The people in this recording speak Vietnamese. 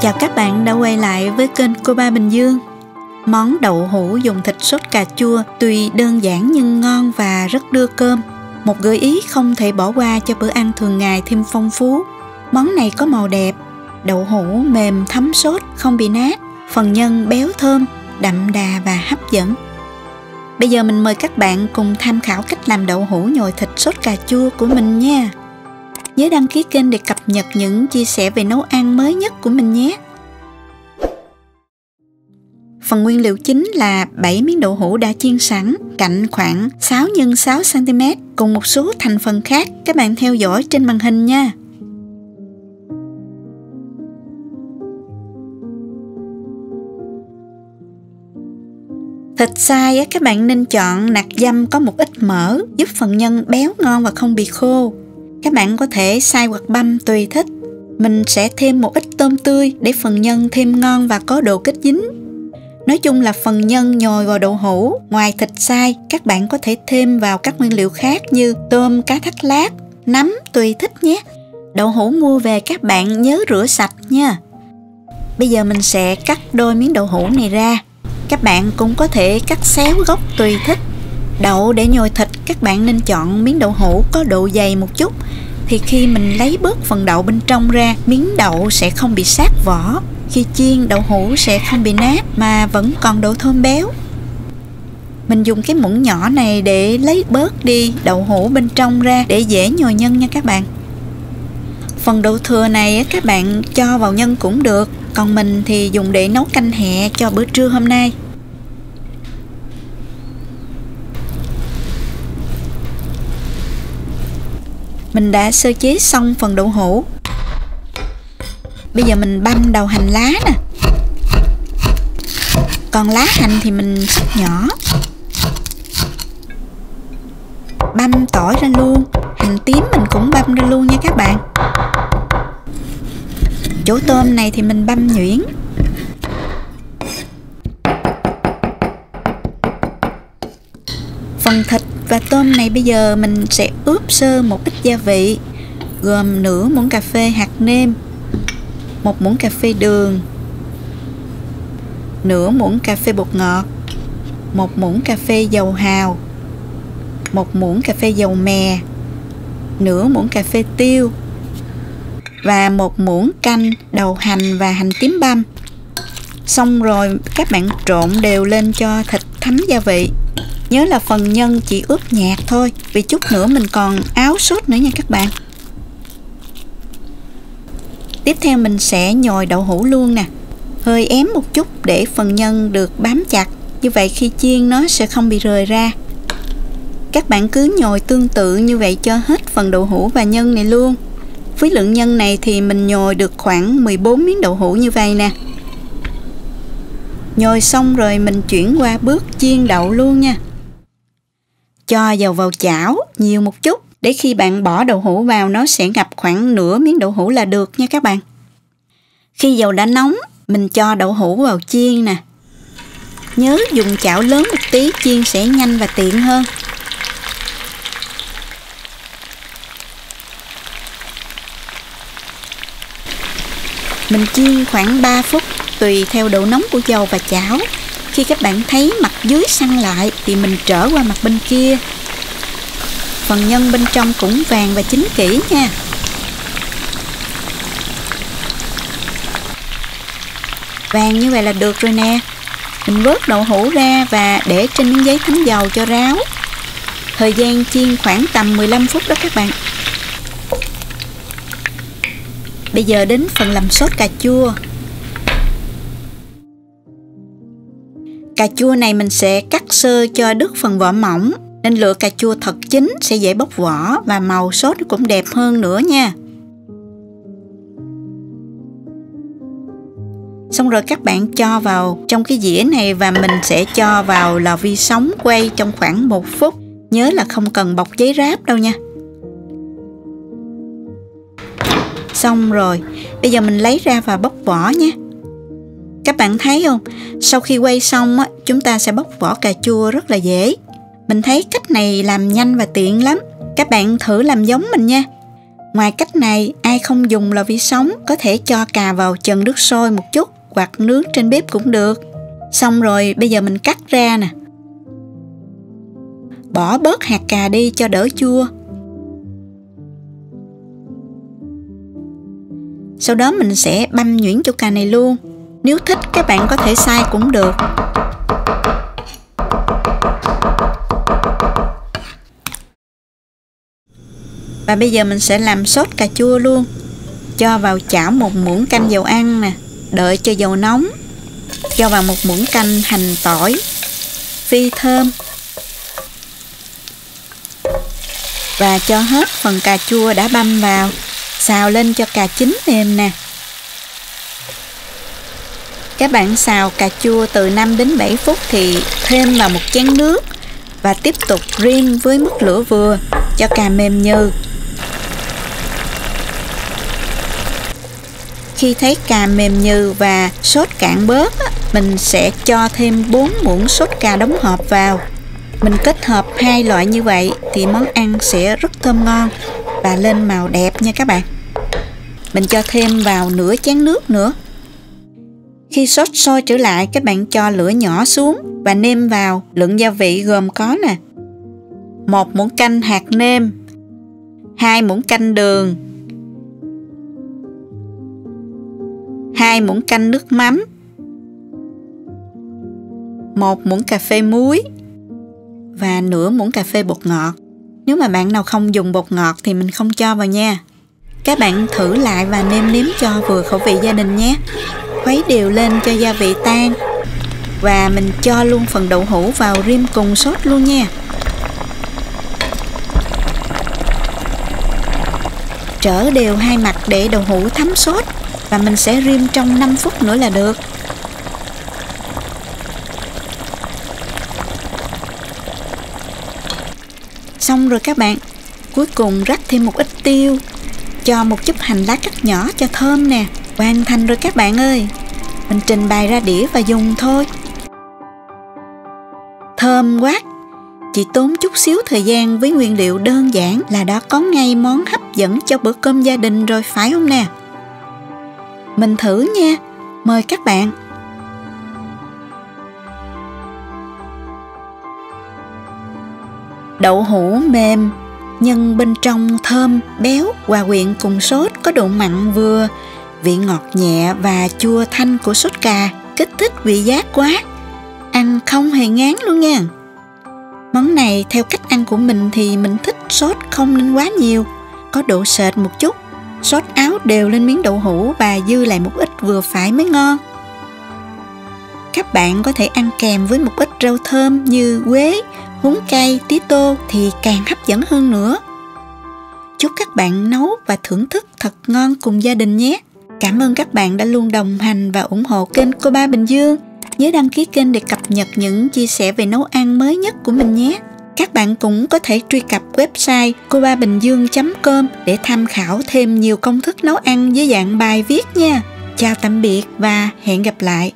Chào các bạn đã quay lại với kênh Cô Ba Bình Dương. Món đậu hũ dùng thịt sốt cà chua tuy đơn giản nhưng ngon và rất đưa cơm. Một gợi ý không thể bỏ qua cho bữa ăn thường ngày thêm phong phú. Món này có màu đẹp, đậu hũ mềm thấm sốt, không bị nát, phần nhân béo thơm, đậm đà và hấp dẫn. Bây giờ mình mời các bạn cùng tham khảo cách làm đậu hũ nhồi thịt sốt cà chua của mình nha. Nhớ đăng ký kênh để cập nhật những chia sẻ về nấu ăn mới nhất của mình nhé. Phần nguyên liệu chính là 7 miếng đậu hũ đã chiên sẵn, cạnh khoảng 6 x 6 cm cùng một số thành phần khác. Các bạn theo dõi trên màn hình nha. Thịt xay các bạn nên chọn nạc dăm có một ít mỡ, giúp phần nhân béo ngon và không bị khô. Các bạn có thể xay hoặc băm tùy thích. Mình sẽ thêm một ít tôm tươi để phần nhân thêm ngon và có độ kết dính. Nói chung là phần nhân nhồi vào đậu hũ, ngoài thịt xay, các bạn có thể thêm vào các nguyên liệu khác như tôm, cá thắt lát, nấm tùy thích nhé. Đậu hũ mua về các bạn nhớ rửa sạch nha. Bây giờ mình sẽ cắt đôi miếng đậu hũ này ra. Các bạn cũng có thể cắt xéo gốc tùy thích. Đậu để nhồi thịt các bạn nên chọn miếng đậu hũ có độ dày một chút, thì khi mình lấy bớt phần đậu bên trong ra, miếng đậu sẽ không bị sát vỏ. Khi chiên đậu hũ sẽ không bị nát mà vẫn còn độ thơm béo. Mình dùng cái muỗng nhỏ này để lấy bớt đi đậu hũ bên trong ra để dễ nhồi nhân nha các bạn. Phần đậu thừa này các bạn cho vào nhân cũng được, còn mình thì dùng để nấu canh hẹ cho bữa trưa hôm nay. Mình đã sơ chế xong phần đậu hũ. Bây giờ mình băm đầu hành lá nè. Còn lá hành thì mình cắt nhỏ. Băm tỏi ra luôn. Hành tím mình cũng băm ra luôn nha các bạn. Chỗ tôm này thì mình băm nhuyễn. Phần thịt và tôm này bây giờ mình sẽ ướp sơ một ít gia vị, gồm nửa muỗng cà phê hạt nêm, 1 muỗng cà phê đường, nửa muỗng cà phê bột ngọt, 1 muỗng cà phê dầu hào, 1 muỗng cà phê dầu mè, nửa muỗng cà phê tiêu và 1 muỗng canh đậu hành và hành tím băm. Xong rồi các bạn trộn đều lên cho thịt thấm gia vị. Nhớ là phần nhân chỉ ướp nhạt thôi, vì chút nữa mình còn áo sốt nữa nha các bạn. Tiếp theo mình sẽ nhồi đậu hũ luôn nè. Hơi ém một chút để phần nhân được bám chặt. Như vậy khi chiên nó sẽ không bị rời ra. Các bạn cứ nhồi tương tự như vậy cho hết phần đậu hũ và nhân này luôn. Với lượng nhân này thì mình nhồi được khoảng 14 miếng đậu hũ như vậy nè. Nhồi xong rồi mình chuyển qua bước chiên đậu luôn nha. Cho dầu vào chảo nhiều một chút, để khi bạn bỏ đậu hũ vào nó sẽ ngập khoảng nửa miếng đậu hũ là được nha các bạn. Khi dầu đã nóng, mình cho đậu hũ vào chiên nè. Nhớ dùng chảo lớn một tí, chiên sẽ nhanh và tiện hơn. Mình chiên khoảng 3 phút tùy theo độ nóng của dầu và chảo. Khi các bạn thấy mặt dưới săn lại thì mình trở qua mặt bên kia. Phần nhân bên trong cũng vàng và chín kỹ nha. Vàng như vậy là được rồi nè. Mình vớt đậu hũ ra và để trên miếng giấy thấm dầu cho ráo. Thời gian chiên khoảng tầm 15 phút đó các bạn. Bây giờ đến phần làm sốt cà chua. Cà chua này mình sẽ cắt sơ cho đứt phần vỏ mỏng, nên lựa cà chua thật chín sẽ dễ bóc vỏ và màu sốt cũng đẹp hơn nữa nha. Xong rồi các bạn cho vào trong cái dĩa này và mình sẽ cho vào lò vi sóng quay trong khoảng 1 phút. Nhớ là không cần bọc giấy ráp đâu nha. Xong rồi, bây giờ mình lấy ra và bóc vỏ nhé. Các bạn thấy không? Sau khi quay xong chúng ta sẽ bóc vỏ cà chua rất là dễ. Mình thấy cách này làm nhanh và tiện lắm. Các bạn thử làm giống mình nha. Ngoài cách này, ai không dùng lò vi sóng có thể cho cà vào chần nước sôi một chút hoặc nướng trên bếp cũng được. Xong rồi bây giờ mình cắt ra nè. Bỏ bớt hạt cà đi cho đỡ chua. Sau đó mình sẽ băm nhuyễn chỗ cà này luôn. Nếu thích các bạn có thể xay cũng được. Và bây giờ mình sẽ làm sốt cà chua luôn. Cho vào chảo một muỗng canh dầu ăn nè. Đợi cho dầu nóng. Cho vào một muỗng canh hành tỏi, phi thơm. Và cho hết phần cà chua đã băm vào. Xào lên cho cà chín mềm nè. Các bạn xào cà chua từ 5 đến 7 phút thì thêm vào một chén nước và tiếp tục rim với mức lửa vừa cho cà mềm nhừ. Khi thấy cà mềm nhừ và sốt cạn bớt, mình sẽ cho thêm 4 muỗng sốt cà đóng hộp vào. Mình kết hợp hai loại như vậy thì món ăn sẽ rất thơm ngon và lên màu đẹp nha các bạn. Mình cho thêm vào nửa chén nước nữa. Khi sốt sôi trở lại, các bạn cho lửa nhỏ xuống và nêm vào lượng gia vị gồm có nè: 1 muỗng canh hạt nêm, 2 muỗng canh đường, 2 muỗng canh nước mắm, 1 muỗng cà phê muối và nửa muỗng cà phê bột ngọt. Nếu mà bạn nào không dùng bột ngọt thì mình không cho vào nha. Các bạn thử lại và nêm nếm cho vừa khẩu vị gia đình nhé. Khuấy đều lên cho gia vị tan. Và mình cho luôn phần đậu hũ vào rim cùng sốt luôn nha. Trở đều hai mặt để đậu hũ thấm sốt. Và mình sẽ rim trong 5 phút nữa là được. Xong rồi các bạn. Cuối cùng rắc thêm một ít tiêu. Cho một chút hành lá cắt nhỏ cho thơm nè. Hoàn thành rồi các bạn ơi. Mình trình bày ra đĩa và dùng thôi. Thơm quá. Chỉ tốn chút xíu thời gian với nguyên liệu đơn giản là đã có ngay món hấp dẫn cho bữa cơm gia đình rồi phải không nè? Mình thử nha. Mời các bạn. Đậu hũ mềm, nhưng bên trong thơm, béo, hòa quyện cùng sốt có độ mặn vừa, vị ngọt nhẹ và chua thanh của sốt cà, kích thích vị giác quá. Ăn không hề ngán luôn nha. Món này theo cách ăn của mình thì mình thích sốt không nên quá nhiều, có độ sệt một chút. Sốt áo đều lên miếng đậu hũ và dư lại một ít vừa phải mới ngon. Các bạn có thể ăn kèm với một ít rau thơm như quế, húng cây, tía tô thì càng hấp dẫn hơn nữa. Chúc các bạn nấu và thưởng thức thật ngon cùng gia đình nhé. Cảm ơn các bạn đã luôn đồng hành và ủng hộ kênh Cô Ba Bình Dương. Nhớ đăng ký kênh để cập nhật những chia sẻ về nấu ăn mới nhất của mình nhé. Các bạn cũng có thể truy cập website cobabinhdương.com để tham khảo thêm nhiều công thức nấu ăn dưới dạng bài viết nha. Chào tạm biệt và hẹn gặp lại.